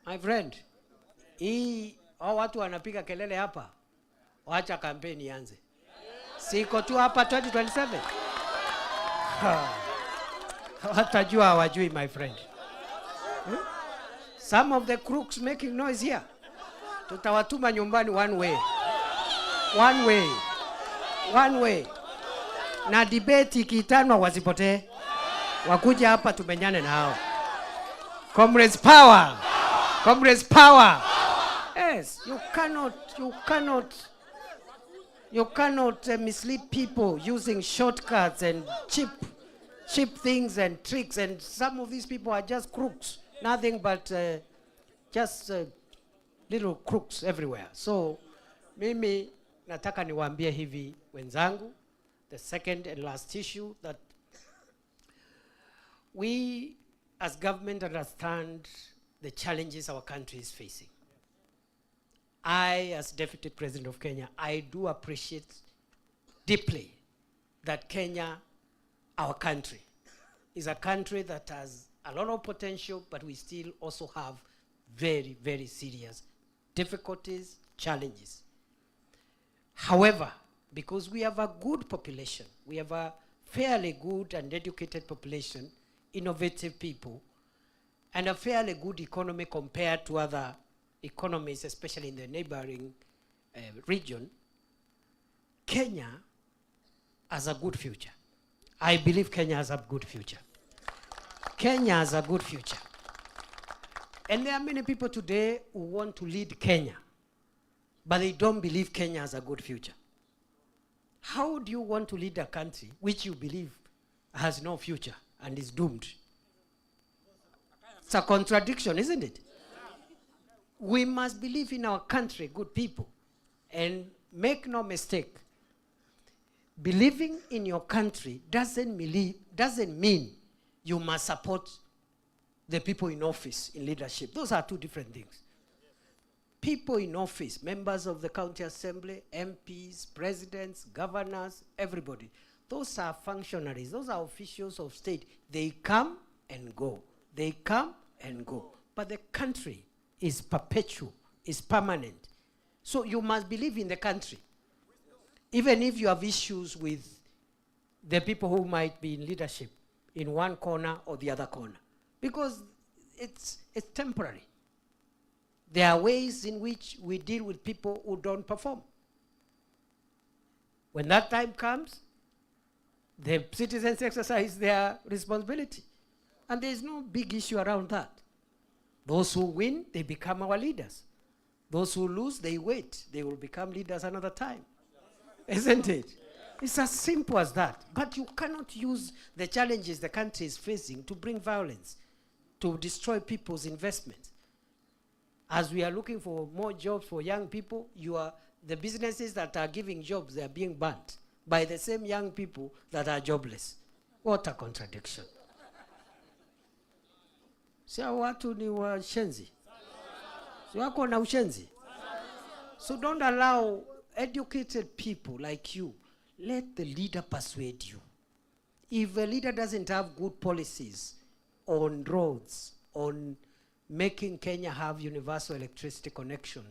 My friend, hao watu wanapiga kelele hapa, waacha kampeni ianze. Siko tu hapa 2027. Watajua hawajui, my friend. Some of the crooks making noise here, tutawatuma nyumbani one way. Na debate ikitanwa wasipotee, wakuja hapa tumenyane na hao. Comrades power. Yes, you cannot mislead people using shortcuts and cheap things and tricks, and some of these people are just crooks, nothing but just little crooks everywhere. So mimi nataka niwaambie hivi wenzangu, the second and last issue, that we as government understand the challenges our country is facing. I, as Deputy President of Kenya, I do appreciate deeply that Kenya, our country, is a country that has a lot of potential, but we still also have very, very serious difficulties, challenges. However, because we have a good population, we have a fairly good and educated population, innovative people, and a fairly good economy compared to other economies, especially in the neighboring region, Kenya has a good future. I believe Kenya has a good future. Kenya has a good future. And there are many people today who want to lead Kenya, but they don't believe Kenya has a good future. How do you want to lead a country which you believe has no future and is doomed? It's a contradiction, isn't it? We must believe in our country, good people. And make no mistake, believing in your country doesn't mean you must support the people in office, in leadership. Those are two different things. People in office, members of the county assembly, MPs, presidents, governors, everybody, those are functionaries, those are officials of state. They come and go. They come and go. But the country is perpetual, is permanent. So you must believe in the country, even if you have issues with the people who might be in leadership in one corner or the other corner, because it's temporary. There are ways in which we deal with people who don't perform. When that time comes, the citizens exercise their responsibility. And there's no big issue around that. Those who win, they become our leaders. Those who lose, they wait. They will become leaders another time. Isn't it? It's as simple as that. But you cannot use the challenges the country is facing to bring violence, to destroy people's investments. As we are looking for more jobs for young people, the businesses that are giving jobs, they are being burnt by the same young people that are jobless. What a contradiction. Si watu ni washenzi. Si wako na ushenzi. So don't allow educated people like you, let the leader persuade you. If a leader doesn't have good policies on roads, on making Kenya have universal electricity connection,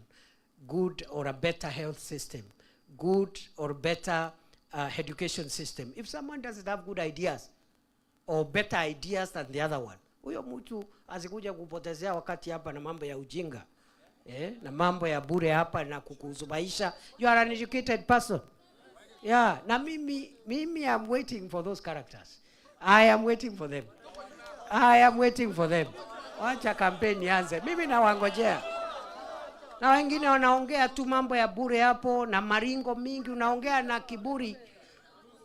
good or a better health system, good or better education system, if someone doesn't have good ideas or better ideas than the other one, huyo mtu asikuja kupotezea wakati hapa na mambo ya ujinga, na mambo ya bure hapa na kukuzubaisha. You are an educated person. Yeah, na mimi I'm waiting for those characters. I am waiting for them. Wacha kampeni ianze. Mimi nawangojea. Na wengine wanaongea tu mambo ya bure hapo na maringo mingi, unaongea na kiburi.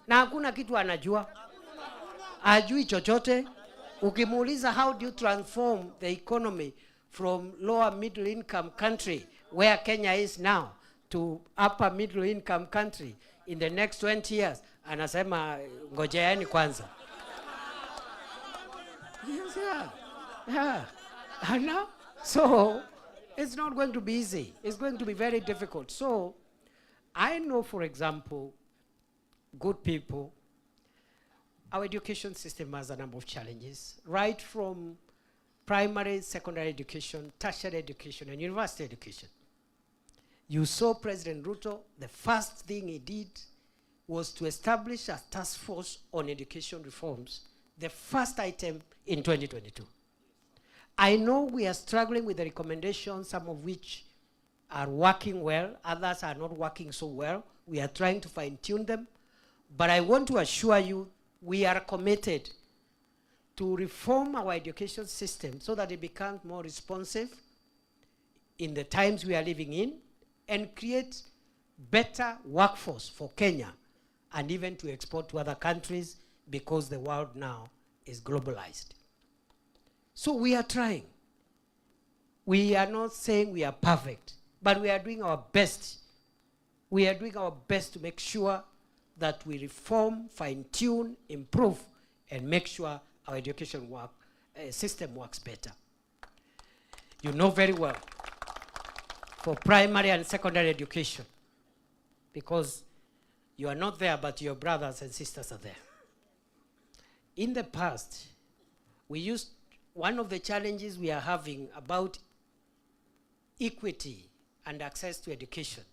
Na hakuna kitu anajua. Ajui chochote. Ukimuuliza how do you transform the economy from lower middle income country where Kenya is now to upper middle income country in the next 20 years, anasema ngojeeni kwanza. Yes, yeah. I know. So it's not going to be easy. It's going to be very difficult. So I know, for example, good people, our education system has a number of challenges, right from primary, secondary education, tertiary education, and university education. You saw President Ruto, the first thing he did was to establish a task force on education reforms, the first item in 2022. I know we are struggling with the recommendations, some of which are working well, others are not working so well. We are trying to fine-tune them, but I want to assure you we are committed to reform our education system so that it becomes more responsive in the times we are living in and create better workforce for Kenya and even to export to other countries because the world now is globalized. So we are trying. We are not saying we are perfect, but we are doing our best. We are doing our best to make sure that we reform, fine-tune, improve, and make sure our education system works better. You know very well, for primary and secondary education, because you are not there, but your brothers and sisters are there. In the past, one of the challenges we are having about equity and access to education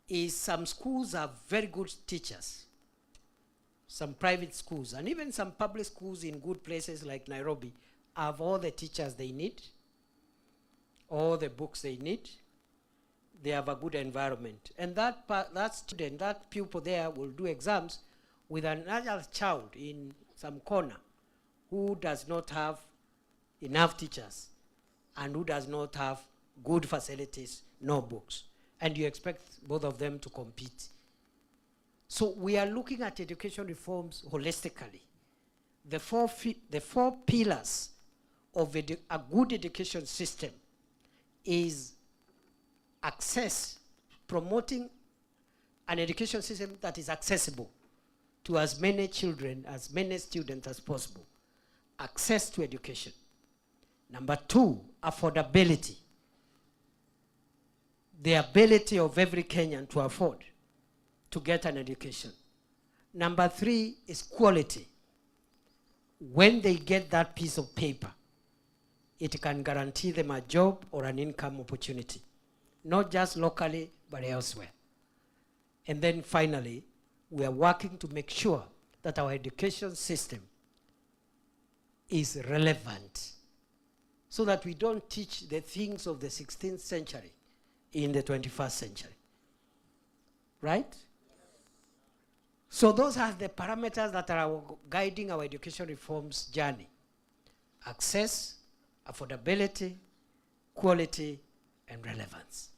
is some schools have very good teachers, some private schools, and even some public schools in good places like Nairobi have all the teachers they need, all the books they need, they have a good environment. And that student, that pupil there will do exams with another child in some corner who does not have enough teachers and who does not have good facilities, no books. And you expect both of them to compete. So we are looking at education reforms holistically. The four pillars of a good education system is access, promoting an education system that is accessible to as many children, as many students as possible. Access to education. Number two, affordability. The ability of every Kenyan to afford to get an education. Number three is quality. When they get that piece of paper, it can guarantee them a job or an income opportunity, not just locally, but elsewhere. And then finally, we are working to make sure that our education system is relevant so that we don't teach the things of the 16th century in the 21st century. Right? So those are the parameters that are guiding our education reforms journey. Access, affordability, quality, and relevance.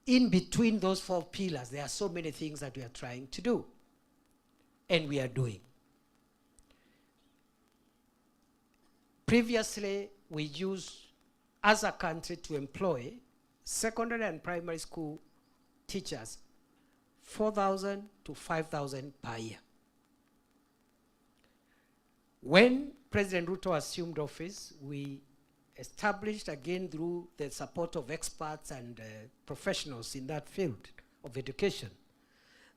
In between those four pillars, there are so many things that we are trying to do, and we are doing. Previously, we used, as a country, to employ secondary and primary school teachers 4,000 to 5,000 per year. When President Ruto assumed office, we established, again through the support of experts and professionals in that field of education,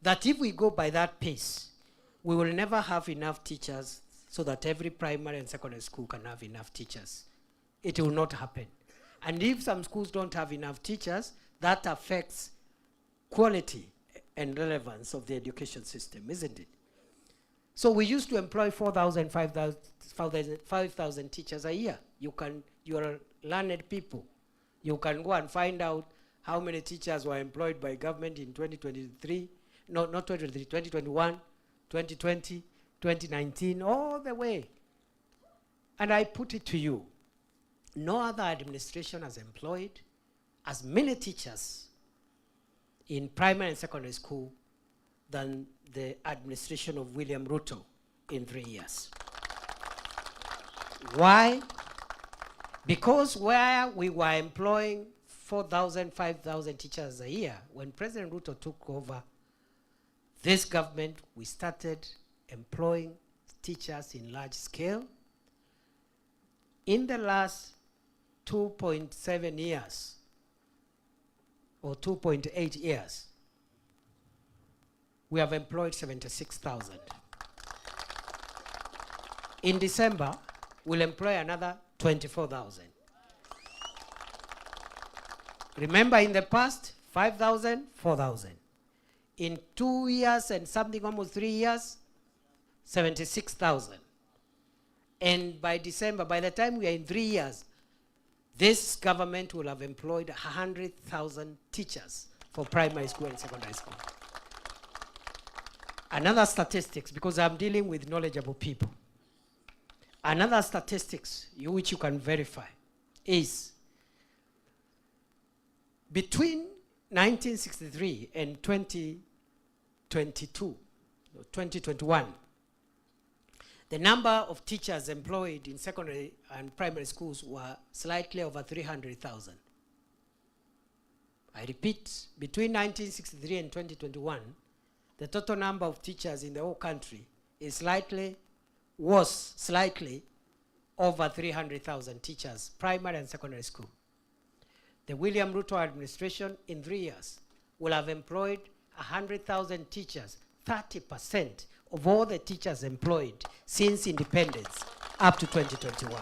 that if we go by that pace, we will never have enough teachers so that every primary and secondary school can have enough teachers. It will not happen. And if some schools don't have enough teachers, that affects quality and relevance of the education system, isn't it? So we used to employ 4,000, 5,000 teachers a year. You are learned people. You can go and find out how many teachers were employed by government in 2023, no, not 2023, 2021, 2020, 2019, all the way. And I put it to you, no other administration has employed as many teachers in primary and secondary school than the administration of William Ruto in 3 years. Why? Because where we were employing 4,000, 5,000 teachers a year, when President Ruto took over this government, we started employing teachers in large scale. In the last 2.7 years, or 2.8 years, we have employed 76,000. In December, will employ another 24,000. Remember, in the past, 5,000, 4,000. In 2 years and something, almost 3 years, 76,000. And by December, by the time we are in 3 years, this government will have employed 100,000 teachers for primary school and secondary school. Another statistics, because I'm dealing with knowledgeable people. Another statistics which you can verify is between 1963 and 2021, the number of teachers employed in secondary and primary schools were slightly over 300,000. I repeat, between 1963 and 2021, the total number of teachers in the whole country was slightly over 300,000 teachers, primary and secondary school. The William Ruto administration in 3 years will have employed 100,000 teachers, 30% of all the teachers employed since independence up to 2021.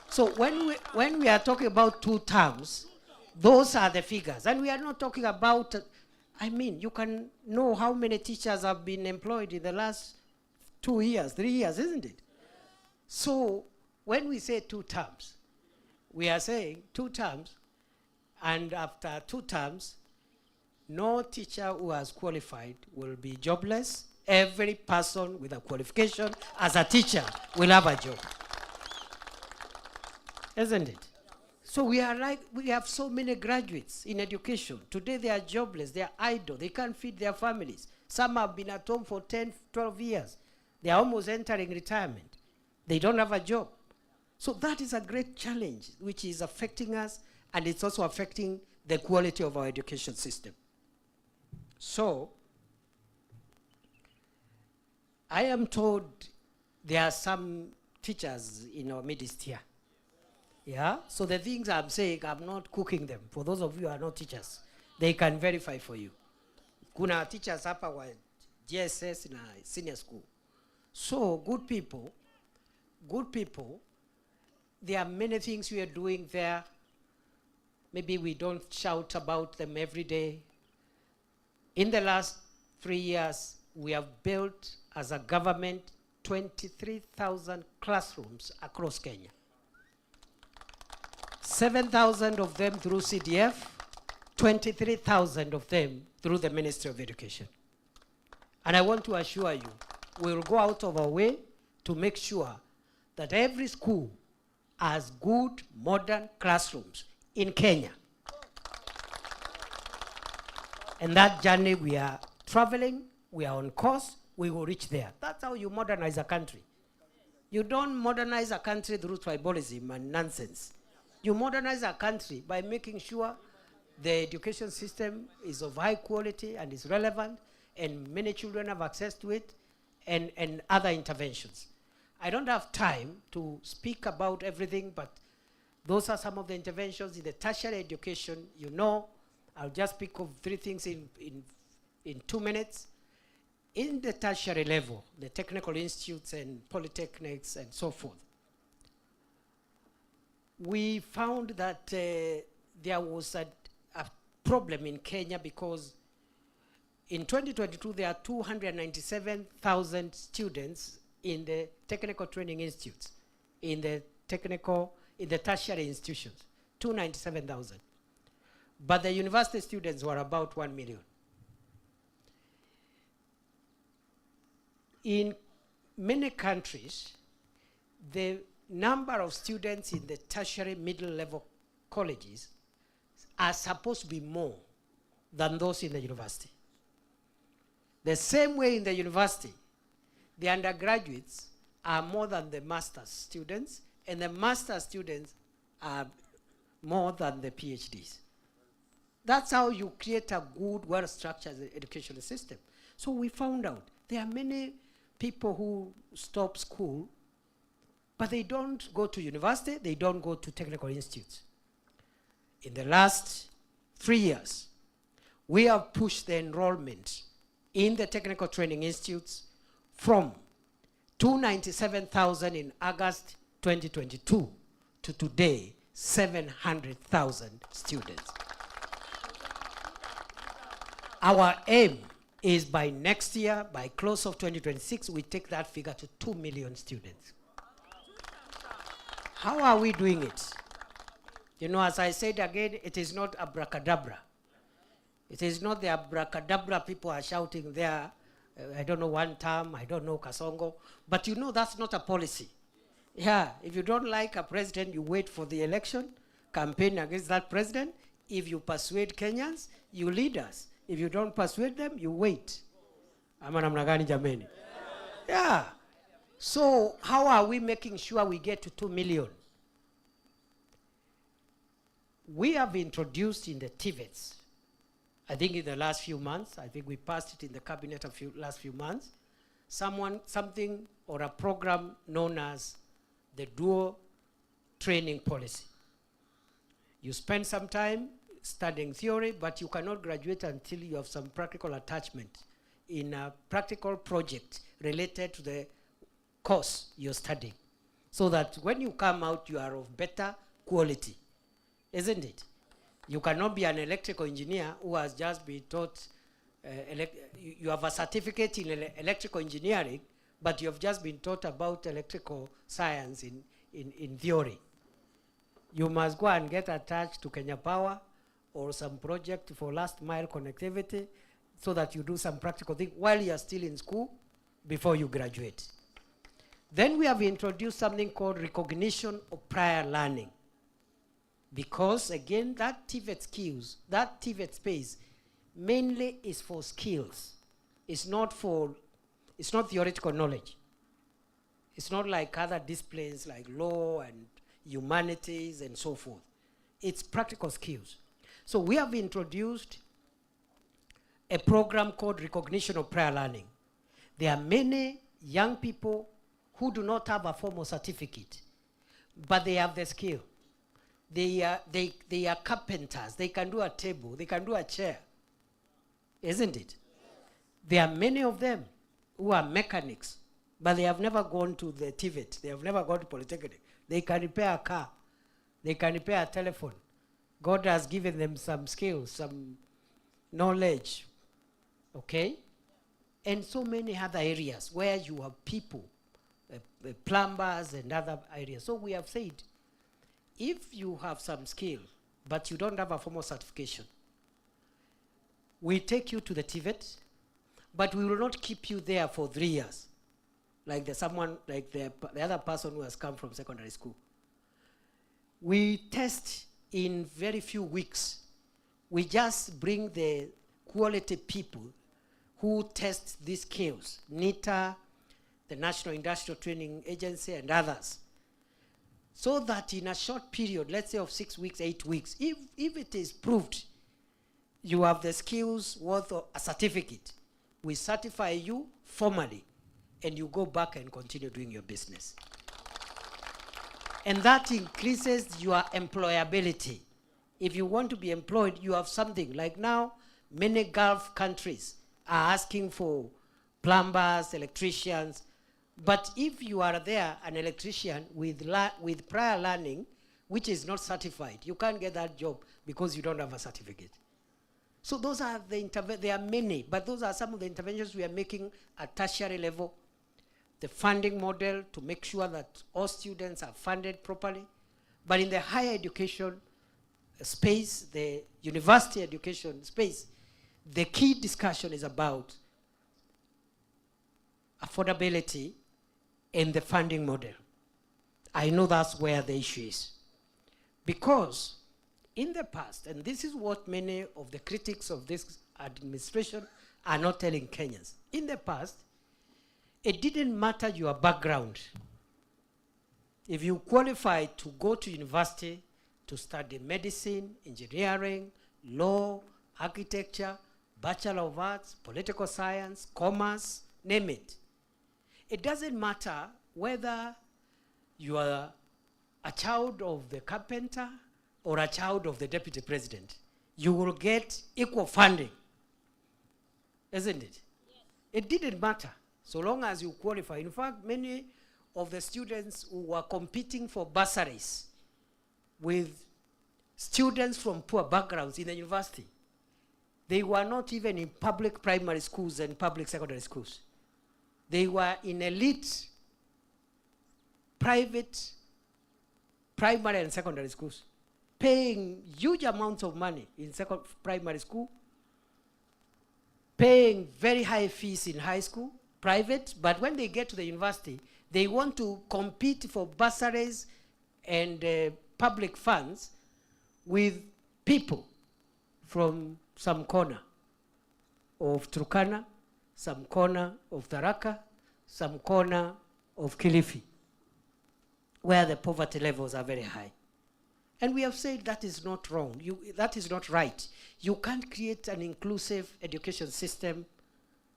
So when we are talking about 2 terms, those are the figures. And we are not talking about, you can know how many teachers have been employed in the last 2 years, 3 years, isn't it? So when we say 2 terms, we are saying 2 terms, and after 2 terms, no teacher who has qualified will be jobless. Every person with a qualification as a teacher will have a job. Isn't it? So we have so many graduates in education. Today they are jobless, they are idle, they can't feed their families. Some have been at home for 10, 12 years. They are almost entering retirement. They don't have a job. So that is a great challenge which is affecting us, and it's also affecting the quality of our education system. So I am told there are some teachers in our midst here. Yeah? So the things I'm saying, I'm not cooking them. For those of you who are not teachers, they can verify for you. Kuna teachers hapa wa GSS na senior school. So good people, there are many things we are doing there. Maybe we don't shout about them every day. In the last 3 years, we have built, as a government, 23,000 classrooms across Kenya. 7,000 of them through CDF, 23,000 of them through the Ministry of Education. And I want to assure you, we will go out of our way to make sure that every school has good, modern classrooms in Kenya. And that journey we are traveling, we are on course, we will reach there. That's how you modernize a country. You don't modernize a country through tribalism and nonsense. You modernize a country by making sure the education system is of high quality and is relevant, and many children have access to it, and other interventions. I don't have time to speak about everything, but those are some of the interventions in the tertiary education. You know, I'll just speak of 3 things in 2 minutes. In the tertiary level, the technical institutes and polytechnics and so forth, we found that there was a problem in Kenya because in 2022, there are 297,000 students in the technical training institutes, in the tertiary institutions, 297,000. But the university students were about 1 million. In many countries, the number of students in the tertiary middle level colleges are supposed to be more than those in the university. The same way in the university, the undergraduates are more than the master's students, and the master's students are more than the PhDs. That's how you create a good, well-structured educational system. So we found out there are many people who stop school, but they don't go to university, they don't go to technical institutes. In the last 3 years, we have pushed the enrollment in the technical training institutes from 297,000 in August 2022 to today, 700,000 students. Our aim is by next year, by close of 2026, we take that figure to 2 million students. How are we doing it? You know, as I said again, it is not abracadabra. It is not the abracadabra people are shouting there, I don't know, one term, I don't know, Kasongo. But you know that's not a policy. Yeah, if you don't like a president, you wait for the election, campaign against that president. If you persuade Kenyans, you lead us. If you don't persuade them, you wait. Yeah. So how are we making sure we get to 2 million? We have introduced in the TVETs, I think in the last few months, I think we passed it in the cabinet last few months, something or a program known as the dual training policy. You spend some time studying theory, but you cannot graduate until you have some practical attachment in a practical project related to the course you're studying, so that when you come out, you are of better quality, isn't it? You cannot be an electrical engineer who has just been taught, you have a certificate in electrical engineering, but you have just been taught about electrical science in theory. You must go and get attached to Kenya Power or some project for last mile connectivity so that you do some practical thing while you are still in school before you graduate. Then we have introduced something called recognition of prior learning. Because again, that TVET skills, that TVET space mainly is for skills. It's not theoretical knowledge. It's not like other disciplines like law and humanities and so forth. It's practical skills. So we have introduced a program called Recognition of Prior Learning. There are many young people who do not have a formal certificate, but they have the skill. They are carpenters. They can do a table. They can do a chair. Isn't it? There are many of them who are mechanics, but they have never gone to the TVET. They have never gone to Polytechnic. They can repair a car. They can repair a telephone. God has given them some skills, some knowledge. Okay? And so many other areas where you have people, plumbers and other areas. So we have said, if you have some skill, but you don't have a formal certification, we take you to the TVET, but we will not keep you there for 3 years. Like the other person who has come from secondary school. We test in very few weeks. We just bring the quality people who test these skills, NITA, the National Industrial Training Agency, and others. So that in a short period, let's say of 6 weeks, 8 weeks, if it is proved you have the skills worth a certificate, we certify you formally, and you go back and continue doing your business. And that increases your employability. If you want to be employed, you have something. Like now, many Gulf countries are asking for plumbers, electricians. But if you are there, an electrician with prior learning, which is not certified, you can't get that job because you don't have a certificate. So those are there are many, but those are some of the interventions we are making at tertiary level. The funding model to make sure that all students are funded properly. But in the higher education space, the university education space, the key discussion is about affordability and the funding model. I know that's where the issue is. Because in the past, and this is what many of the critics of this administration are not telling Kenyans. In the past, it didn't matter your background. If you qualified to go to university to study medicine, engineering, law, architecture, Bachelor of Arts, political science, commerce, name it. It doesn't matter whether you are a child of the carpenter or a child of the deputy president. You will get equal funding. Isn't it? Yes. It didn't matter. so long as you qualify. In fact, many of the students who were competing for bursaries with students from poor backgrounds in the university, they were not even in public primary schools and public secondary schools. They were in elite private primary and secondary schools, paying huge amounts of money in primary school, paying very high fees in high school, private, but when they get to the university, they want to compete for bursaries and public funds with people from some corner of Turkana, some corner of Tharaka, some corner of Kilifi, where the poverty levels are very high. And we have said that is not wrong. That is not right. You can't create an inclusive education system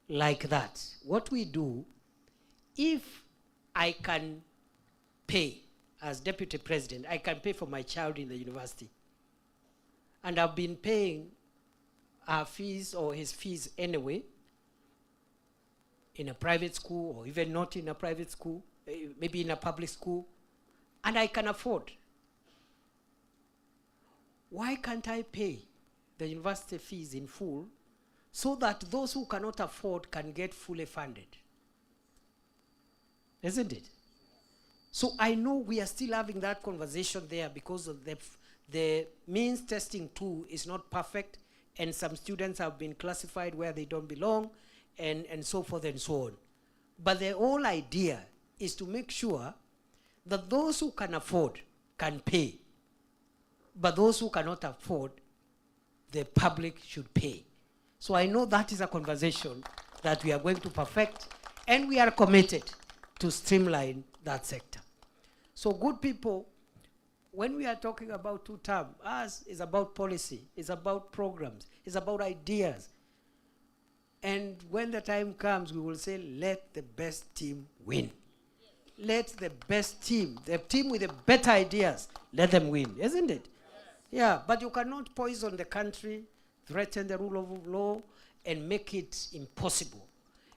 like that. What we do, if I can pay, as deputy president, I can pay for my child in the university. And I've been paying our fees or his fees anyway, in a private school or even not in a private school, maybe in a public school, and I can afford. Why can't I pay the university fees in full so that those who cannot afford can get fully funded? Isn't it? So I know we are still having that conversation there because of the means testing tool is not perfect, and some students have been classified where they don't belong, and so forth and so on. But the whole idea is to make sure that those who can afford can pay, but those who cannot afford, the public should pay. So I know that is a conversation that we are going to perfect, and we are committed to streamline that sector. So good people, when we are talking about two-term, us is about policy, it's about programs, it's about ideas. And when the time comes, we will say, let the best team win. Let the best team, the team with the better ideas, let them win, isn't it? Yeah, but you cannot poison the country, threaten the rule of law, and make it impossible.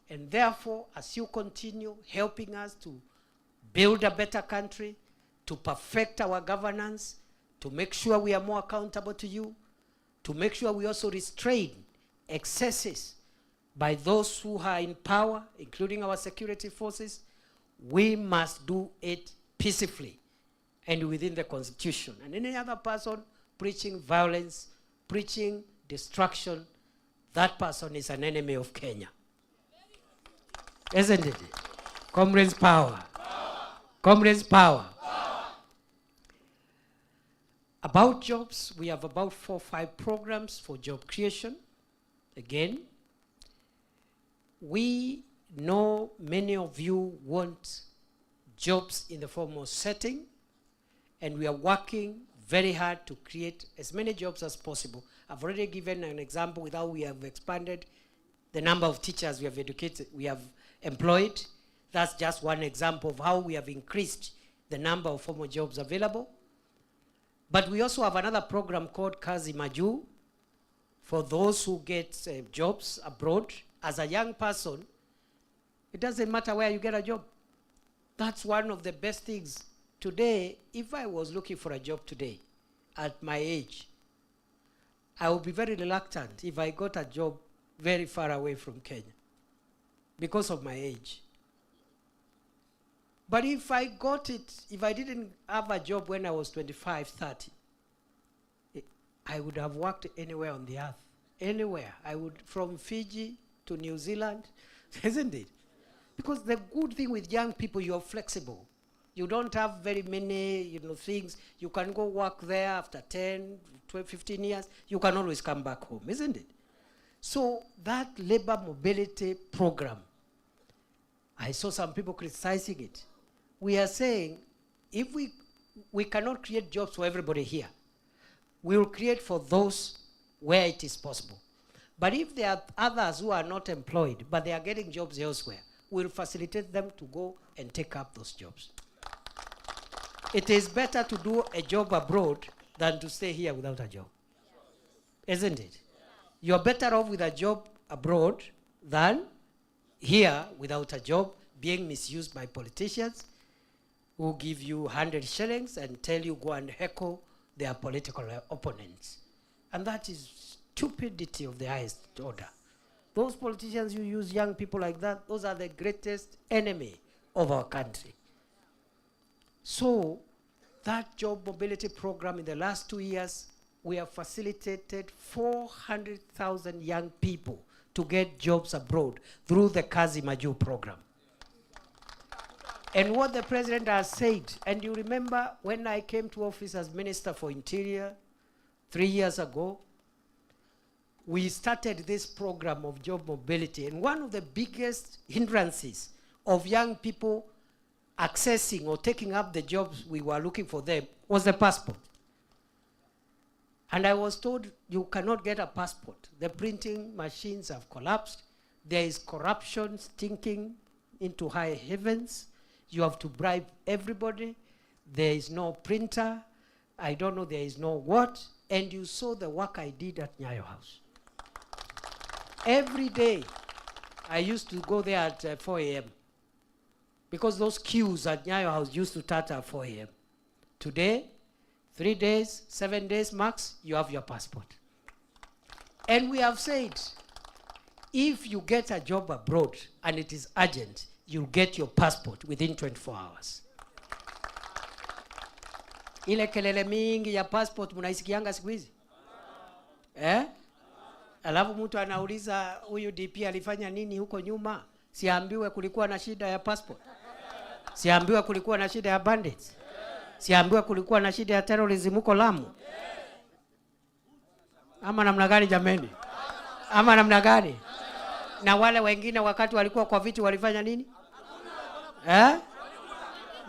And therefore, as you continue helping us to build a better country, to perfect our governance, to make sure we are more accountable to you, to make sure we also restrain excesses by those who are in power, including our security forces, we must do it peacefully and within the Constitution. And any other person preaching violence, preaching destruction, that person is an enemy of Kenya. Isn't it? Comrades, power. Comrades, power. About jobs, we have about 4 or 5 programs for job creation. Again, we know many of you want jobs in the formal setting, and we are working very hard to create as many jobs as possible. I've already given an example with how we have expanded the number of teachers we have educated, we have employed. That's just one example of how we have increased the number of formal jobs available. But we also have another program called Kazi Maju for those who get jobs abroad. As a young person, it doesn't matter where you get a job. That's one of the best things. Today, if I was looking for a job today, at my age, I would be very reluctant if I got a job very far away from Kenya because of my age. But if I got it, if I didn't have a job when I was 25, 30, I would have worked anywhere on the earth. Anywhere. I would, from Fiji to New Zealand, isn't it? Because the good thing with young people, you're flexible. You don't have very many, things. You can go work there after 10, 12, 15 years. You can always come back home, isn't it? So that labor mobility program, I saw some people criticizing it. We are saying, if we cannot create jobs for everybody here, we will create for those where it is possible. But if there are others who are not employed, but they are getting jobs elsewhere, we'll facilitate them to go and take up those jobs. It is better to do a job abroad than to stay here without a job. Isn't it? You're better off with a job abroad than here without a job, being misused by politicians who give you 100 shillings and tell you go and heckle their political opponents. And that is stupidity of the highest order. Those politicians who use young people like that, those are the greatest enemy of our country. So that job mobility program in the last 2 years, we have facilitated 400,000 young people to get jobs abroad through the Kazi Maju program. And what the president has said, and you remember when I came to office as Minister for Interior 3 years ago, we started this program of job mobility. And one of the biggest hindrances of young people accessing or taking up the jobs we were looking for them was the passport. And I was told you cannot get a passport. The printing machines have collapsed. There is corruption stinking into high heavens. You have to bribe everybody. There is no printer. I don't know, there is no what. And you saw the work I did at Nyayo House. Every day, I used to go there at 4 a.m. because those queues at Nyayo House used to start at 4 a.m. Today, 3 days, 7 days max, you have your passport. And we have said, if you get a job abroad and it is urgent, you'll get your passport within 24 hours. Ile kelele mingi ya passport munaisikianga siku hizi? Alafu mtu anauliza huyu DP alifanya nini huko nyuma? Siambiwe kulikuwa na shida ya passport. Siambiwe kulikuwa na shida ya bandits. Siambiwe kulikuwa na shida ya terrorism huko Lamu. Ama namna gani jameni? Ama namna gani? Na wale wengine wakati walikuwa kwa viti walifanya nini?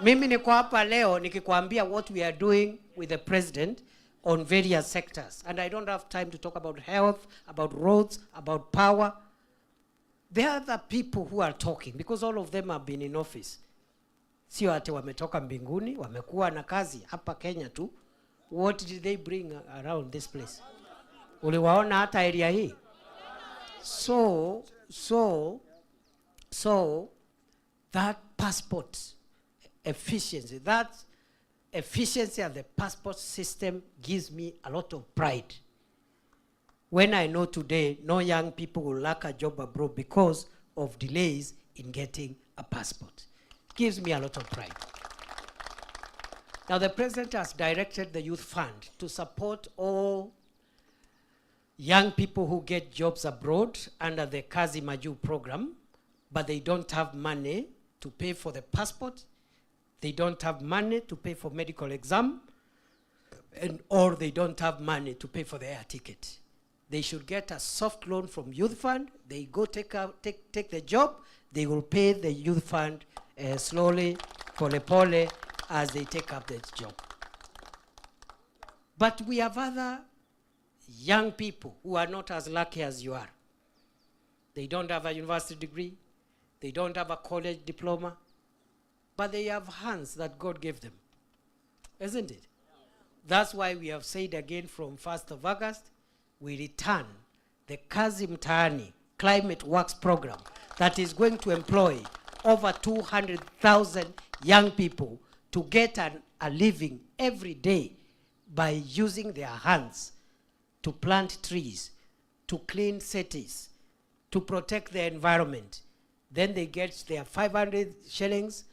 Mimi niko hapa leo nikikwambia what we are doing with the president on various sectors. And I don't have time to talk about health, about roads, about power. There are the people who are talking because all of them have been in office. Sio ati wametoka mbinguni, wamekuwa na kazi hapa Kenya tu. What did they bring around this place? Uliwaona hata area hii? So that passport efficiency, that efficiency of the passport system gives me a lot of pride. When I know today no young people will lack a job abroad because of delays in getting a passport. It gives me a lot of pride. Now the president has directed the youth fund to support all young people who get jobs abroad under the Kazi Maju program, but they don't have money to pay for the passport. They don't have money to pay for medical exam, or they don't have money to pay for the air ticket. They should get a soft loan from youth fund. They go take the job. They will pay the youth fund slowly, pole, as they take up the job. But we have other young people who are not as lucky as you are. They don't have a university degree. They don't have a college diploma. But they have hands that God gave them. Isn't it? That's why we have said again from 1st of August, we return the Kazi Mtaani Climate Works Program that is going to employ over 200,000 young people to get a living every day by using their hands to plant trees, to clean cities, to protect the environment. Then they get their 500 shillings,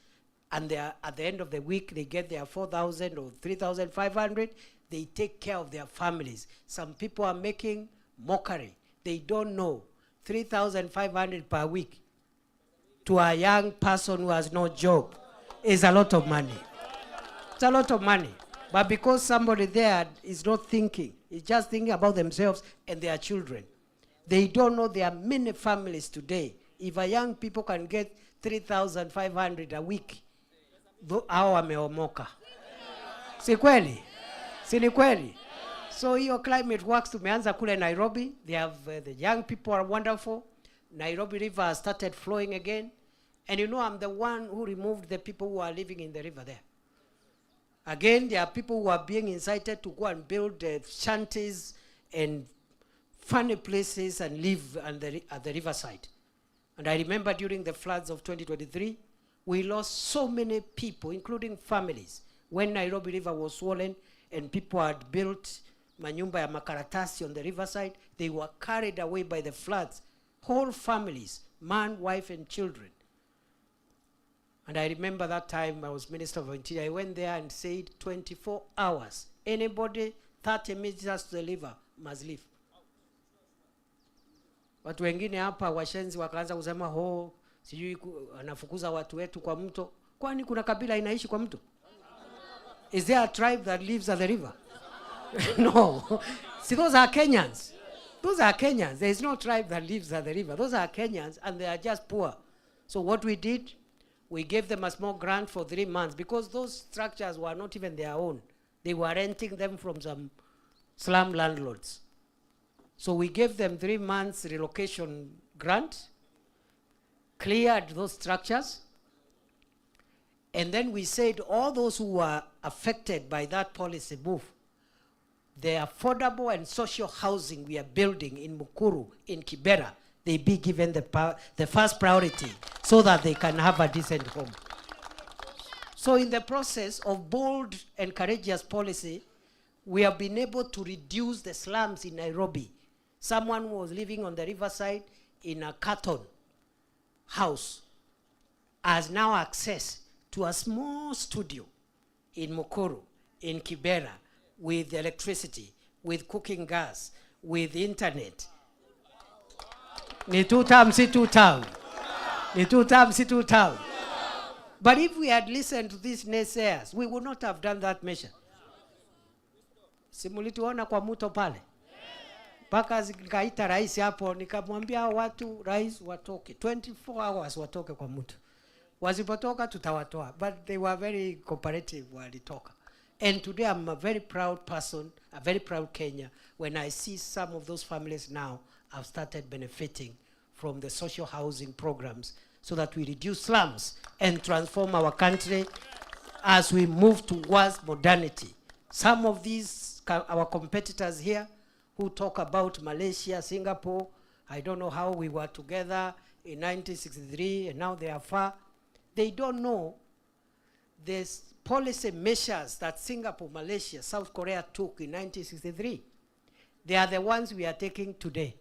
and at the end of the week, they get their 4,000 or 3,500. They take care of their families. Some people are making mockery. They don't know 3,500 per week to a young person who has no job is a lot of money. It's a lot of money. But because somebody there is not thinking, is just thinking about themselves and their children, they don't know there are many families today. If a young people can get 3,500 a week, hao wameomoka. Si kweli? Si ni kweli? So hiyo climate works tumeanza kule Nairobi. They have the young people are wonderful. Nairobi River has started flowing again. And you know, I'm the one who removed the people who are living in the river there. Again, there are people who are being incited to go and build shanties and funny places and live at the riverside. And I remember during the floods of 2023, we lost so many people, including families. When Nairobi River was swollen and people had built manyumba ya makaratasi on the riverside, they were carried away by the floods. Whole families, man, wife, and children. And I remember that time I was Minister of Interior. I went there and said 24 hours. Anybody 30 meters to the river must leave. Watu wengine hapa washenzi wakaanza kusema ho sijui anafukuza watu wetu kwa mto. Kwani kuna kabila inaishi kwa mto? Is there a tribe that lives at the river? No. See, those are Kenyans. Those are Kenyans. There is no tribe that lives at the river. Those are Kenyans, and they are just poor. So what we did, we gave them a small grant for 3 months because those structures were not even their own. They were renting them from some slum landlords. So we gave them 3 months relocation grant, cleared those structures, and then we said all those who were affected by that policy move, the affordable and social housing we are building in Mukuru, in Kibera, they be given the first priority so that they can have a decent home. So in the process of bold and courageous policy, we have been able to reduce the slums in Nairobi. Someone who was living on the riverside in a carton house has now access to a small studio in Mukuru, in Kibera, with electricity, with cooking gas, with internet. Ni 2 term, si 2 term. Ni 2 term, si 2 term. But if we had listened to these naysayers, we would not have done that measure. Simulituona kwa muto pale. Paka zikaita rais hapo, nikamwambia watu rais watoke. 24 hours watoke kwa muto. Wasipotoka tutawatoa. But they were very cooperative walitoka. And today I'm a very proud person, a very proud Kenya, when I see some of those families now have started benefiting from the social housing programs so that we reduce slums and transform our country as we move towards modernity. Some of these, our competitors here, who talk about Malaysia, Singapore, I don't know how we were together in 1963 and now they are far. They don't know this policy measures that Singapore, Malaysia, South Korea took in 1963. They are the ones we are taking today.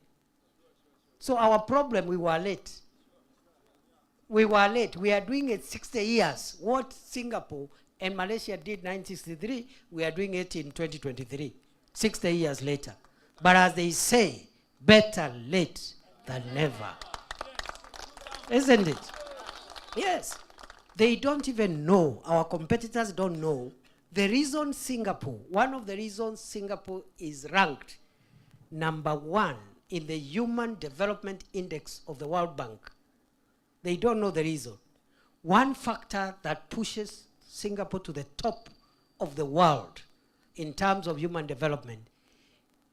So our problem, we were late. We were late. We are doing it 60 years. What Singapore and Malaysia did in 1963, we are doing it in 2023, 60 years later. But as they say, better late than never. Isn't it? Yes. They don't even know, our competitors don't know, the reason Singapore, one of the reasons Singapore is ranked #1 in the Human Development Index of the World Bank. They don't know the reason. One factor that pushes Singapore to the top of the world in terms of human development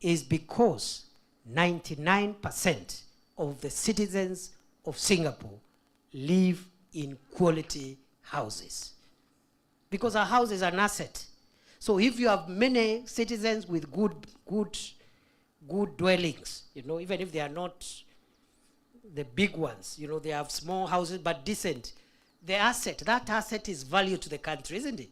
is because 99% of the citizens of Singapore live in quality houses. Because a house is an asset. So if you have many citizens with good dwellings, you know, even if they are not the big ones, you know, they have small houses but decent, the asset, that asset is value to the country, isn't it?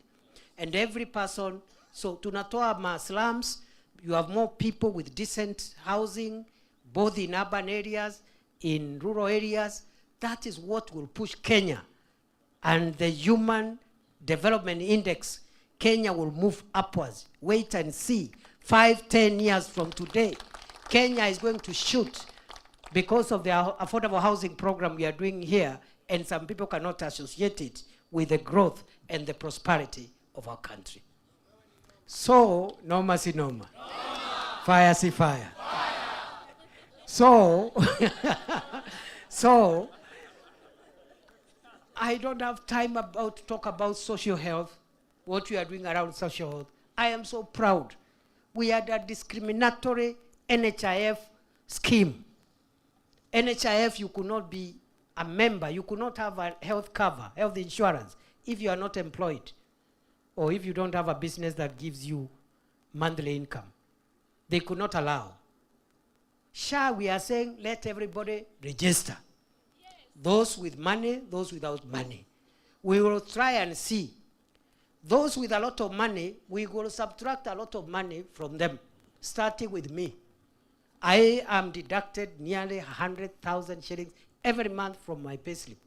And every person, so tunatoa slums, you have more people with decent housing, both in urban areas, in rural areas. That is what will push Kenya. And the Human Development Index, Kenya will move upwards. Wait and see. 5-10 years from today, Kenya is going to shoot because of the affordable housing program we are doing here, and some people cannot associate it with the growth and the prosperity of our country. So, noma si noma. Fire si fire. So, so, I don't have time to talk about social health, what we are doing around social health. I am so proud. We had a discriminatory NHIF scheme. NHIF, you could not be a member, you could not have a health cover, health insurance, if you are not employed, or if you don't have a business that gives you monthly income. They could not allow. SHA, we are saying, let everybody register. those with money, those without money. We will try and see. Those with a lot of money, we will subtract a lot of money from them, starting with me. I am deducted nearly 100,000 shillings every month from my payslip.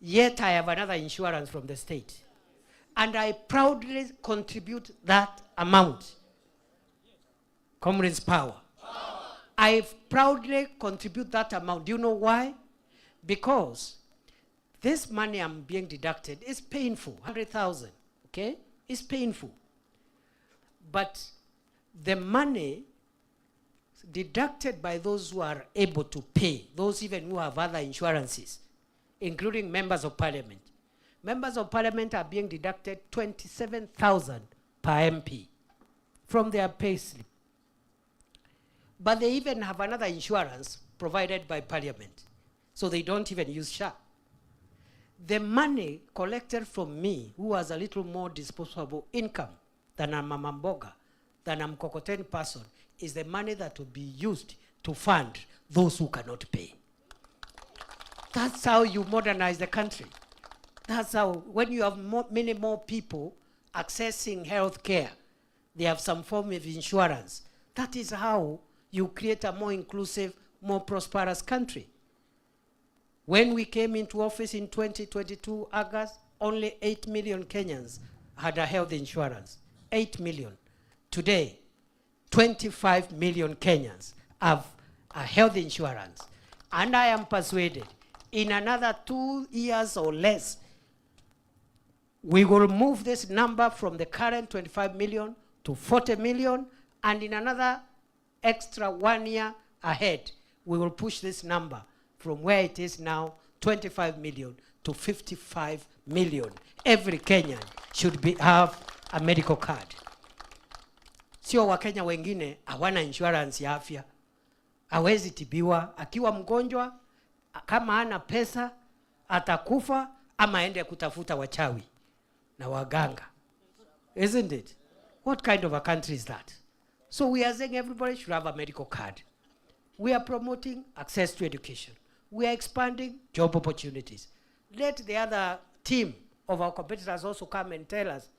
Yet I have another insurance from the state. And I proudly contribute that amount. Comrades, power. I proudly contribute that amount. Do you know why? Because this money I'm being deducted is painful. 100,000, okay? It's painful. But the money deducted by those who are able to pay, those even who have other insurances, including members of parliament. Members of parliament are being deducted 27,000 per MP from their pay slip. But they even have another insurance provided by parliament. So they don't even use SHA. The money collected from me, who has a little more disposable income than a mamamboga, than a mkokoteni person, is the money that will be used to fund those who cannot pay. That's how you modernize the country. That's how, when you have many more people accessing health care, they have some form of insurance. That is how you create a more inclusive, more prosperous country. When we came into office in 2022, August, only 8 million Kenyans had a health insurance. 8 million. Today, 25 million Kenyans have a health insurance. And I am persuaded, in another 2 years or less, we will move this number from the current 25 million to 40 million, and in another extra 1 year ahead, we will push this number from where it is now, 25 million to 55 million. Every Kenyan should have a medical card. Sio Wakenya wengine hawana insurance ya afya. Hawezi tibiwa, akiwa mgonjwa, kama hana pesa, atakufa ama aende kutafuta wachawi na waganga. Isn't it? What kind of a country is that? So we are saying everybody should have a medical card. We are promoting access to education. We are expanding job opportunities. Let the other team of our competitors also come and tell us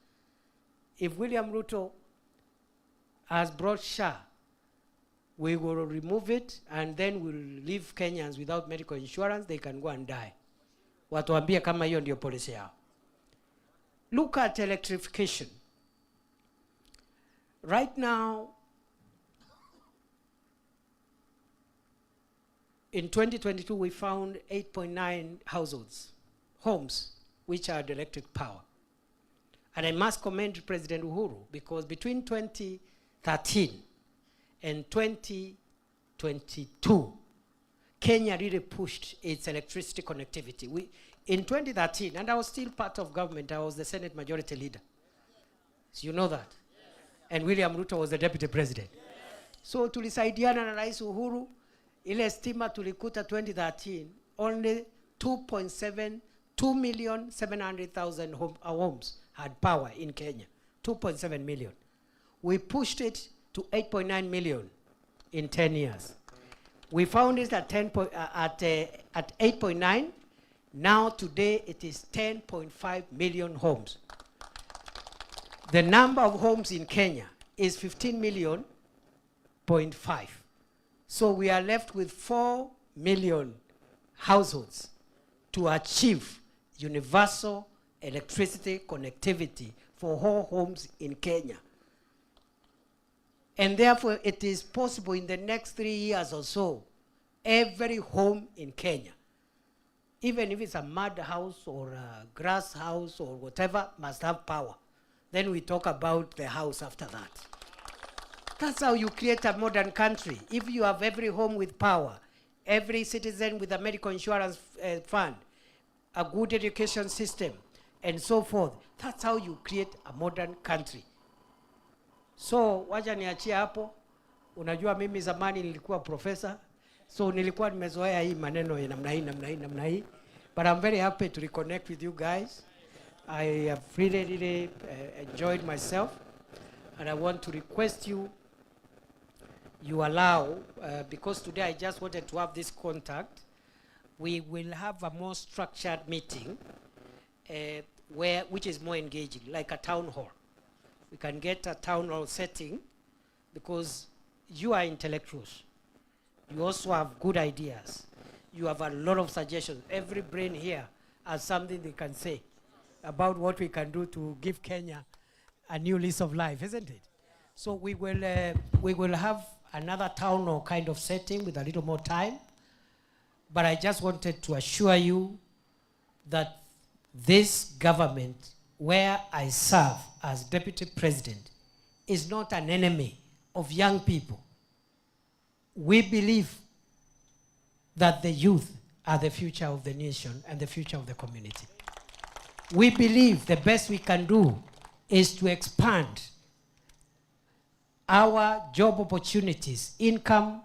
if William Ruto has brought SHA, we will remove it and then we'll leave Kenyans without medical insurance. They can go and die. Watuambie kama hiyo ndio policy yao. Look at electrification. Right now, in 2022, we found 8.9 households, homes, which had electric power. And I must commend President Uhuru, because between 2013 and 2022, Kenya really pushed its electricity connectivity. In 2013, and I was still part of government, I was the Senate Majority Leader. So you know that. Yes. And William Ruto was the Deputy President. Yes. So tulisaidiana na Rais Uhuru, ile stima tulikuta 2013, only 2,700,000 homes had power in Kenya. 2.7 million. We pushed it to 8.9 million in 10 years. We found it at 8.9. Now today it is 10.5 million homes. The number of homes in Kenya is 15 million, 0.5. So we are left with 4 million households to achieve universal electricity connectivity for all homes in Kenya. And therefore, it is possible in the next 3 years or so, every home in Kenya, even if it's a mud house or a grass house or whatever, must have power. Then we talk about the house after that. That's how you create a modern country. If you have every home with power, every citizen with a medical insurance fund, a good education system, and so forth, that's how you create a modern country. So, wacha niachie hapo. Unajua mimi zamani nilikuwa professor, so nilikuwa nimezoea hii maneno ya namna hii. But I'm very happy to reconnect with you guys. I have really enjoyed myself, and I want to request you allow, because today I just wanted to have this contact, we will have a more structured meeting which is more engaging, like a town hall. We can get a town hall setting because you are intellectuals. You also have good ideas. You have a lot of suggestions. Every brain here has something they can say about what we can do to give Kenya a new lease of life, isn't it? So we will have another town hall kind of setting with a little more time. But I just wanted to assure you that this government, where I serve as deputy president, is not an enemy of young people. We believe that the youth are the future of the nation and the future of the community. We believe the best we can do is to expand our job opportunities, income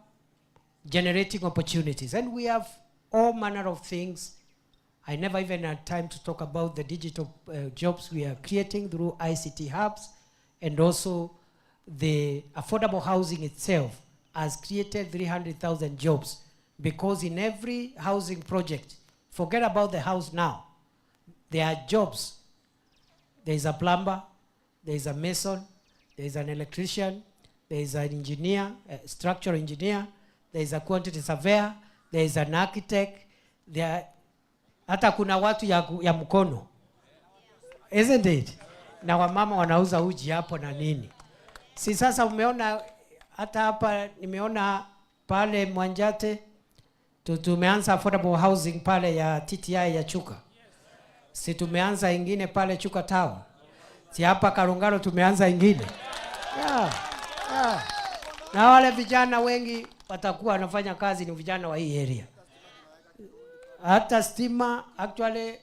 generating opportunities. And we have all manner of things. I never even had time to talk about the digital jobs we are creating through ICT hubs, and also the affordable housing itself has created 300,000 jobs, because in every housing project, forget about the house now, there are jobs. There is a plumber, there is a mason, there is an electrician, there is an engineer, a structural engineer, there is a quantity surveyor, there is an architect, there hata kuna watu ya mkono. Isn't it? Na wamama wanauza uji hapo na nini. Si sasa umeona hata hapa nimeona pale Mwanjate tumeanza affordable housing pale ya TTI ya Chuka. Si tumeanza ingine pale Chuka Town. Si hapa Karungaro tumeanza ingine. Yeah. Na wale vijana wengi watakuwa wanafanya kazi ni vijana wa hii area. Hata stima, actually,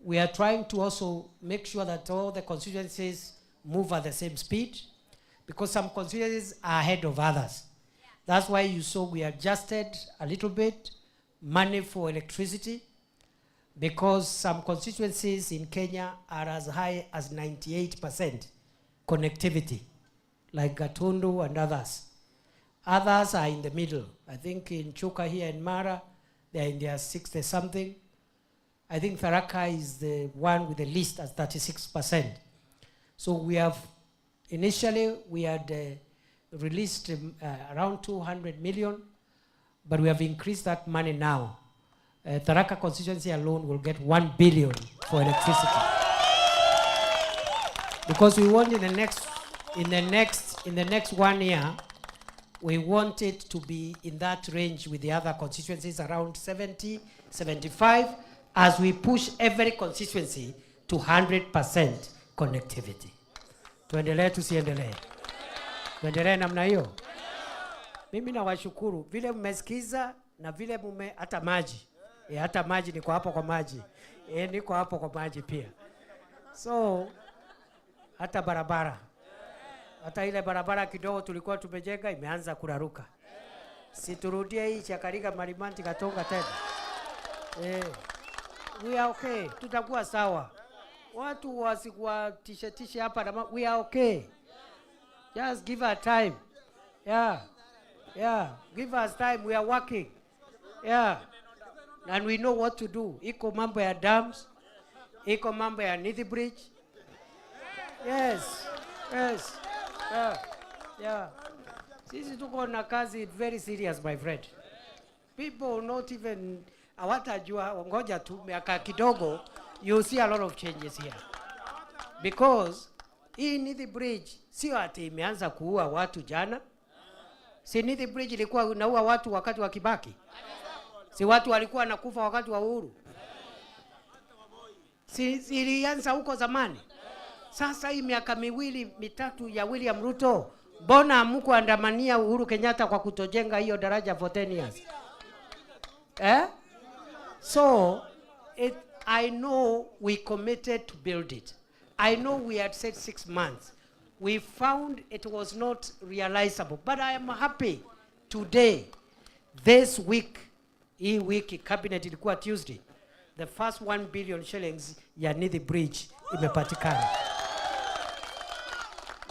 we are trying to also make sure that all the constituencies move at the same speed, because some constituencies are ahead of others. That's why you saw we adjusted a little bit money for electricity, because some constituencies in Kenya are as high as 98% connectivity, like Gatundu and others. Others are in the middle. I think in Chuka here in Mara, they're in their 60-something. I think Tharaka is the one with the least at 36%. So we have, initially we had released around 200 million, but we have increased that money now. Tharaka constituency alone will get 1 billion for electricity. Because we want in the next 1 year, we want it to be in that range with the other constituencies, around 70, 75, as we push every constituency to 100% connectivity. Tuendelee tusiendelee? Tuendelee namna hiyo? Mimi nawashukuru vile mmesikiza na vile hata maji. Hata maji niko hapo kwa maji. Niko hapo kwa maji pia. So hata barabara. Hata ile barabara kidogo tulikuwa tumejenga imeanza kuraruka. Siturudie hii Chakarika Marimanti Katonga tena. We are okay. Tutakuwa sawa. Watu wasikuwa tishe hapa na we are okay. Just give us time. Yeah. Give us time. We are working. Yeah. And we know what to do. Iko mambo ya dams. Iko mambo ya Nithi Bridge. Yes. Yeah. Sisi tuko na kazi very serious, my friend. People not even hawatajua, ngoja tu miaka kidogo, you'll see a lot of changes here. Because hii Nithi Bridge sio ati imeanza kuua watu jana. Si Nithi Bridge ilikuwa inaua watu wakati wa Kibaki. Si watu walikuwa nakufa wakati wa Uhuru. Si ilianza huko zamani. Sasa hii miaka miwili mitatu ya William Ruto, mbona hamkuandamania Uhuru Kenyatta kwa kutojenga hiyo daraja for 10 years? So I know we committed to build it. I know we had said 6 months. We found it was not realizable, but I am happy today, this week, hii wiki cabinet ilikuwa Tuesday, the first 1 billion shillings ya Nithi Bridge imepatikana.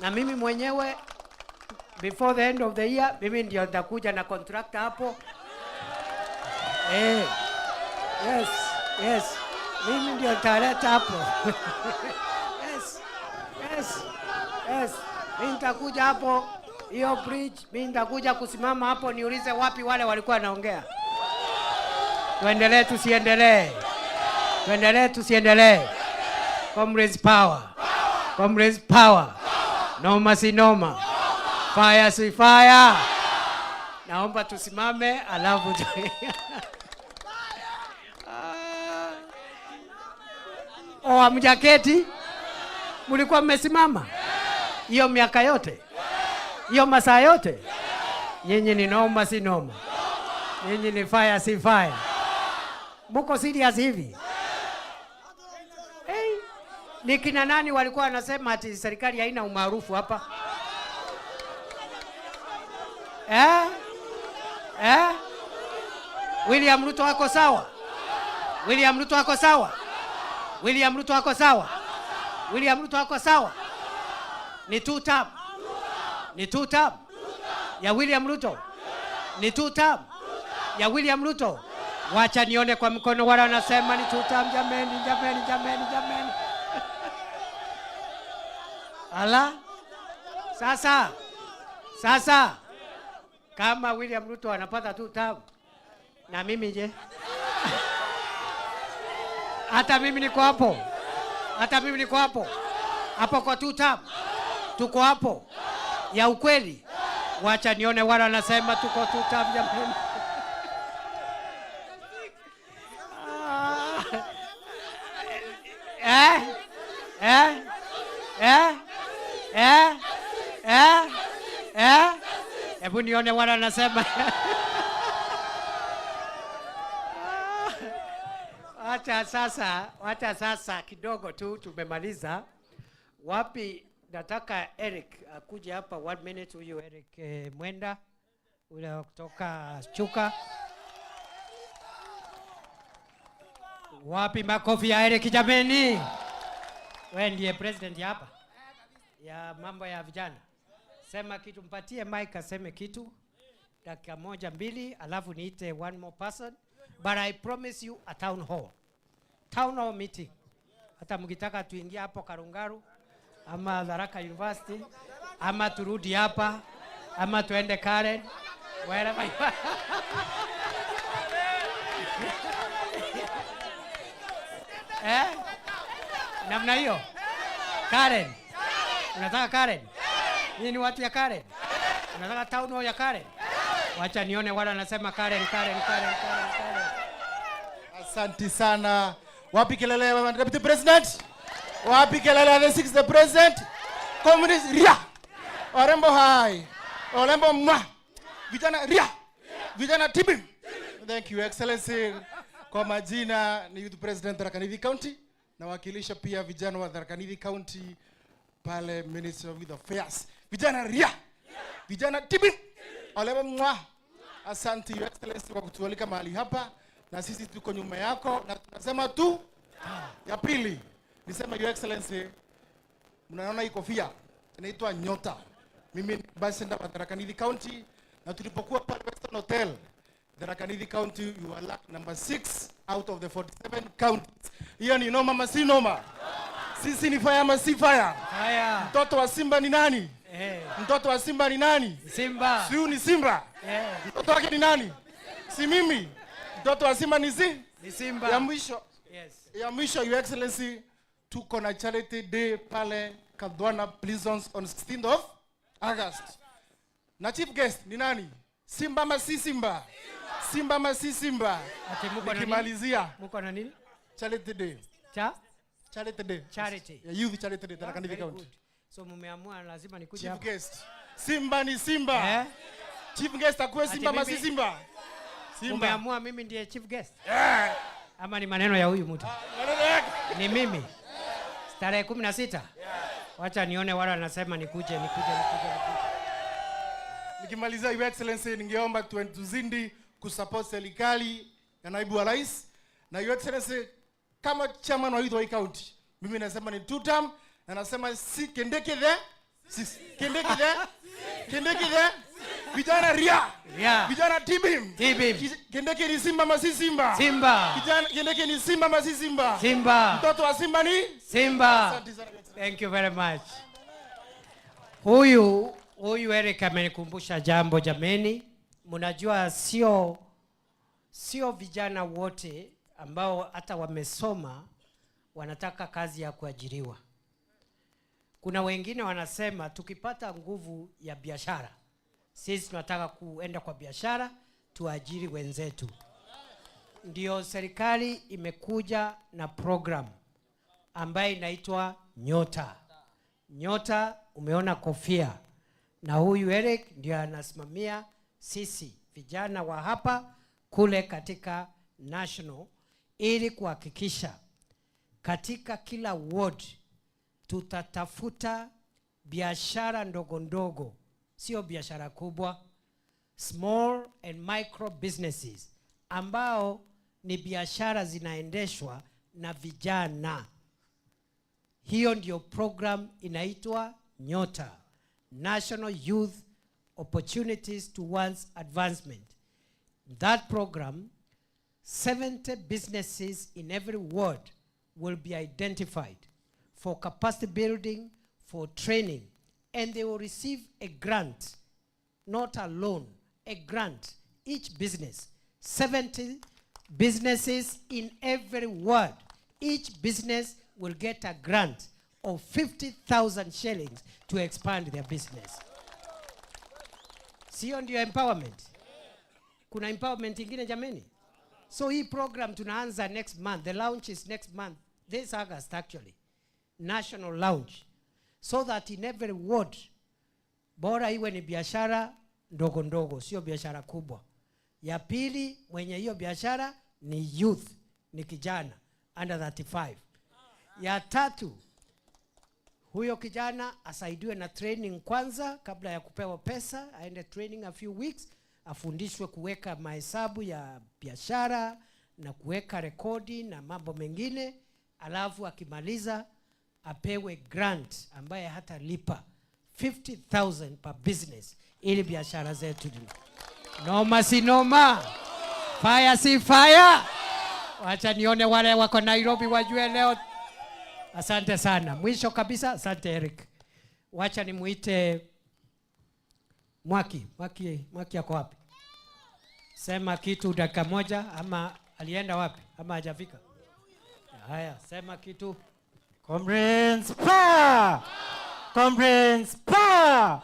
Na mimi mwenyewe before the end of the year, mimi ndio nitakuja na contractor hapo. Yes. Mimi ndio taleta hapo. Yes. Mimi nitakuja hapo hiyo bridge, mimi nitakuja kusimama hapo niulize wapi wale walikuwa wanaongea. Tuendelee tusiendelee. Comrades power. Noma si noma. Fire si fire. Naomba tusimame alafu amjaketi? Mlikuwa mmesimama hiyo miaka yote? Hiyo masaa yote? Nyinyi ni noma si noma. Nyinyi ni fire si fire. Muko serious hivi? Ni kina nani walikuwa wanasema ati serikali haina umaarufu hapa? William Ruto wako sawa? William Ruto wako sawa? Ni two term ya William Ruto. Ni two term ya William Ruto. Wacha nione kwa mkono wala wanasema ni two term. Jameni. Ala, sasa kama William Ruto anapata two term, na mimi je? Hata mimi niko hapo kwa two term. Tuko hapo ya ukweli. Wacha nione wala anasema tuko two term jamani. Hebu nione wala anasema. Wacha sasa kidogo tu tumemaliza. Wapi nataka Eric akuje hapa 1 minute, huyu Eric Mwenda ule kutoka Chuka. Wapi makofi ya Eric jameni? Wewe ndiye president hapa ya mambo ya vijana. Sema kitu, mpatie mic aseme kitu. Dakika 1-2 alafu niite one more person. But I promise you a town hall meeting. Hata mkitaka tuingie hapo Karungaru ama Tharaka University ama turudi hapa ama tuende Karen wherever you are. Namna hiyo. Karen. Unataka Karen? Hii ni watu ya Karen. Unataka town hall ya Karen? Wacha nione wala anasema Karen. Asante sana. Wapi kelele Deputy President? Wapi kelele the 6th President? Communist ria. Orembo hai. Orembo mwa. Vijana ria. Vijana tibi. Thank you Excellency. Kwa majina ni Youth President Tharaka Nithi County. Nawakilisha pia vijana wa Tharaka Nithi County pale Ministry of Youth Affairs. Vijana ria. Vijana tibi. Orembo mwa. Asante Your Excellency kwa kutualika mahali hapa. Na sisi tuko nyuma yako na tunasema tu ya pili. Nisema Your Excellency, mnaona hii kofia inaitwa nyota. Mimi ni Ambassador wa Tharaka Nithi County na tulipokuwa pale Western Hotel Tharaka Nithi County, you are like number 6 out of the 47 counties. Hiyo ni noma ama si noma? Sisi ni fire ama si fire? Mtoto wa Simba ni nani? Mtoto wa Simba ni nani? Simba. Siu ni Simba. Mtoto wake ni nani? Si mimi. Mtoto wa Simba ni Simba. Ya mwisho. Ya mwisho Your Excellency, tuko na charity day pale Kadwana Prisons on 16th of August. Na chief guest ni nani? Simba ama si Simba? Simba ama si Simba? Nikimalizia. Muko na nini? Charity day. Charity day. Ya youth charity day Tharaka Nithi County. So mumeamua lazima nikuje hapa. Chief guest. Simba ni Simba. Chief guest akuwe Simba ama si Simba? Umeamua mimi ndiye chief guest? Ama ni maneno ya huyu mtu? Ni mimi. Tarehe 16. Wacha nione wala anasema nikuje. Nikimaliza Your Excellency, ningeomba tuzindi kusupport serikali ya naibu wa rais. Na Your Excellency, kama chairman wa Youth County, mimi nasema ni 2 term na nasema si Kindiki the Vijana ria. Ria. Vijana tibim. Tibim. Kindiki ni simba masi simba. Simba. Vijana Kindiki ni simba masi simba. Simba. Mtoto wa simba ni Simba. Thank you very much. Huyu Eric amenikumbusha jambo jameni. Mnajua sio vijana wote ambao hata wamesoma wanataka kazi ya kuajiriwa. Kuna wengine wanasema tukipata nguvu ya biashara, sisi tunataka kuenda kwa biashara tuajiri wenzetu. Ndio serikali imekuja na program ambayo inaitwa Nyota. Nyota umeona kofia. Na huyu Eric ndio anasimamia sisi vijana wa hapa kule katika national, ili kuhakikisha katika kila ward tutatafuta biashara ndogo ndogo, sio biashara kubwa, small and micro businesses ambao ni biashara zinaendeshwa na vijana. Hiyo ndio program inaitwa Nyota, National Youth Opportunities Towards Advancement. That program, 70 businesses in every ward will be identified for capacity building, for training, and they will receive a grant, not a loan, a grant. Each business, 70 businesses in every ward. Each business will get a grant of 50,000 shillings to expand their business. Sio ndio empowerment? Kuna empowerment ingine jameni? So hii program tunaanza next month. The launch is next month. This August actually. National launch. So that in every ward, bora iwe ni biashara ndogo ndogo, sio biashara kubwa. Ya pili, mwenye hiyo biashara ni youth, ni kijana under 35. Ya tatu, huyo kijana asaidiwe na training kwanza kabla ya kupewa pesa, aende training a few weeks, afundishwe kuweka mahesabu ya biashara na kuweka rekodi na mambo mengine, alafu akimaliza apewe grant ambaye hata lipa 50,000 per business ili biashara zetu. Noma si noma. Fire si fire. Wacha nione wale wako Nairobi wajue leo. Asante sana. Mwisho kabisa, asante Eric. Wacha nimuite Mwaki. Mwaki yako wapi? Sema kitu dakika moja, ama alienda wapi? Ama hajafika? Haya, sema kitu. Comrades power! Comrades power!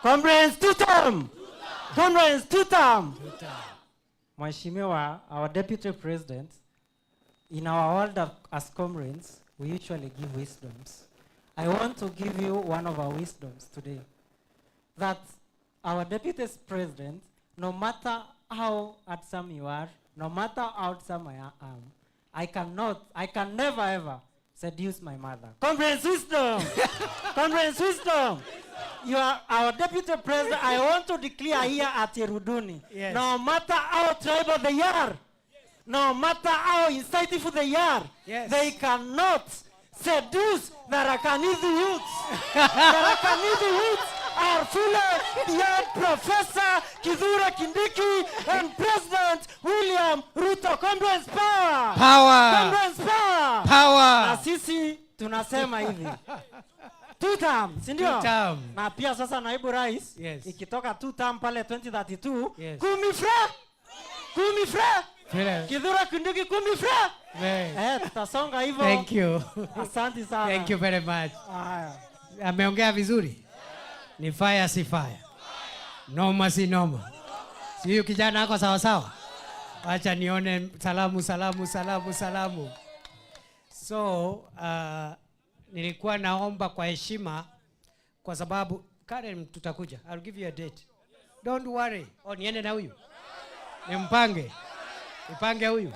Comrades tutam! Comrades tutam! Mheshimiwa, our Deputy President, in our world as comrades, we usually give wisdoms. I want to give you one of our wisdoms today. That our Deputy President, no matter how handsome you are, no matter how handsome I am, I can never ever seduce my mother. Comrades wisdom! Comrades wisdom! You are our Deputy President. I want to declare here at Iruduni, yes. No matter how tribal they are, no matter how insightful they are, yes. They cannot seduce the Rakanithi youths. The Rakanithi youths are fully beyond Professor Kithure Kindiki and President William Ruto. Comrades power! Power! Comrades power! Power! Na sisi tunasema hivi. Two term, si ndio? Na pia sasa naibu rais, yes. Ikitoka two term pale 2032, yes. Kumi fra! Kithure Kindiki kumi fra! Tutasonga hivyo. Thank you. Asante sana. Thank you very much. Ameongea vizuri. Ni fire si fire. Noma si noma. Si huyu kijana ako sawa sawa? Acha nione salamu. So, nilikuwa naomba kwa heshima kwa sababu Karen tutakuja. I'll give you a date. Don't worry. Niende na huyu. Nipange huyu.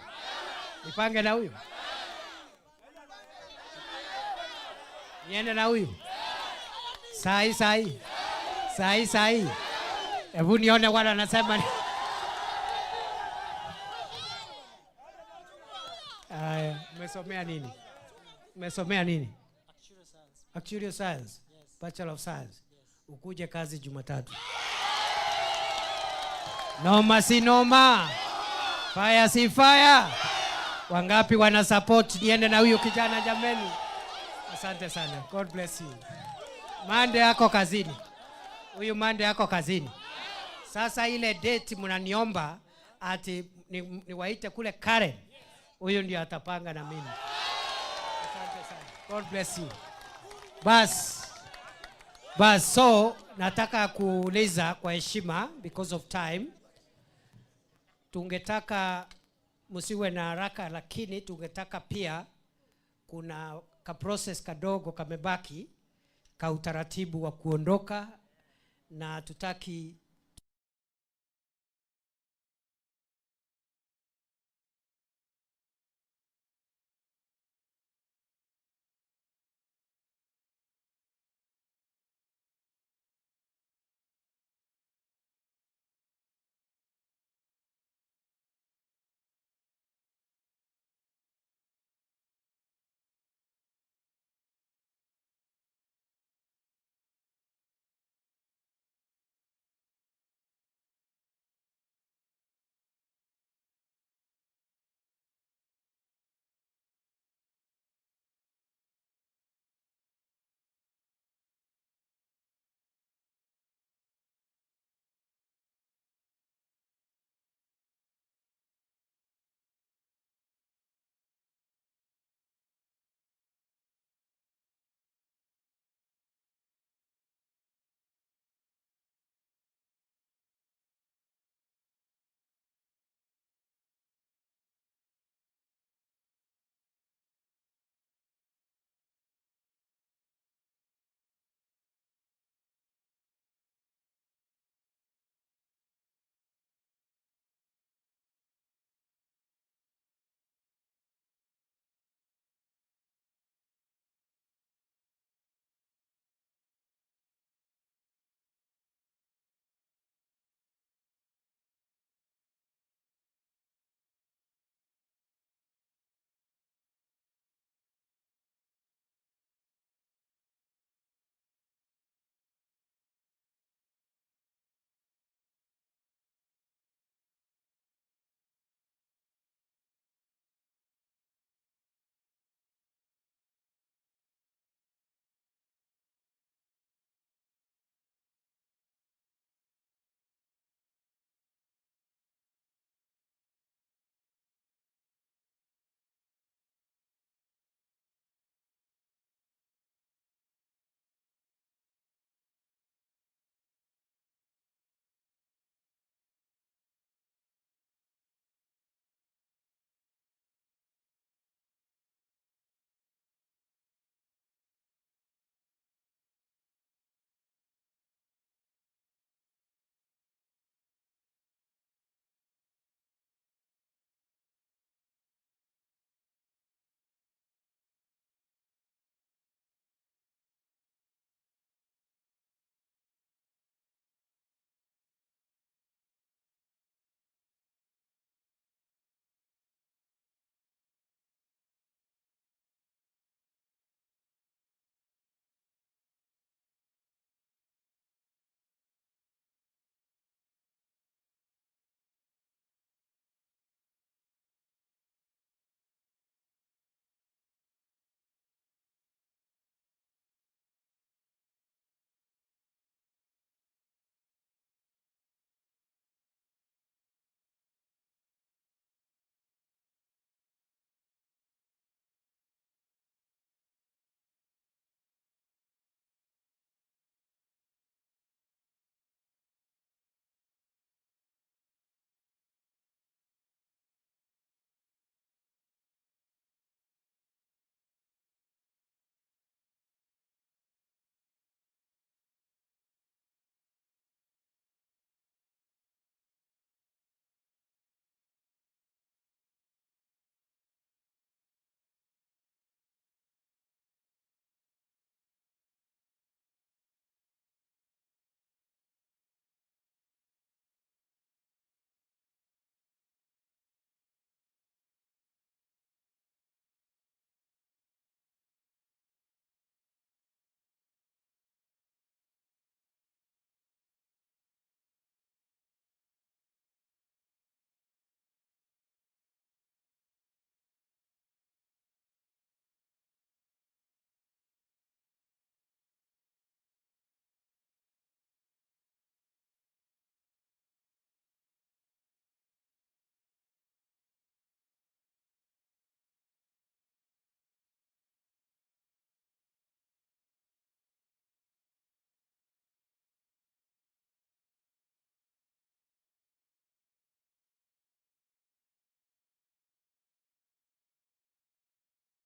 Nipange na huyu. Niende na huyu. Sai. Hebu nione wala anasema. Umesomea nini? Actuarial science. Yes. Bachelor of Science. Yes. Ukuje kazi Jumatatu. Noma si noma. Fire si fire. Wangapi wana support niende na huyu kijana jameni? Asante sana. God bless you. Mande yako kazini. Huyu Mande yako kazini. Sasa ile date mnaniomba ati niwaite kule Karen. Huyu ndio atapanga na mimi. Asante sana. God bless you. Bas so nataka kuuliza kwa heshima because of time. Tungetaka msiwe na haraka, lakini tungetaka pia kuna ka process kadogo kamebaki ka utaratibu wa kuondoka, na tutaki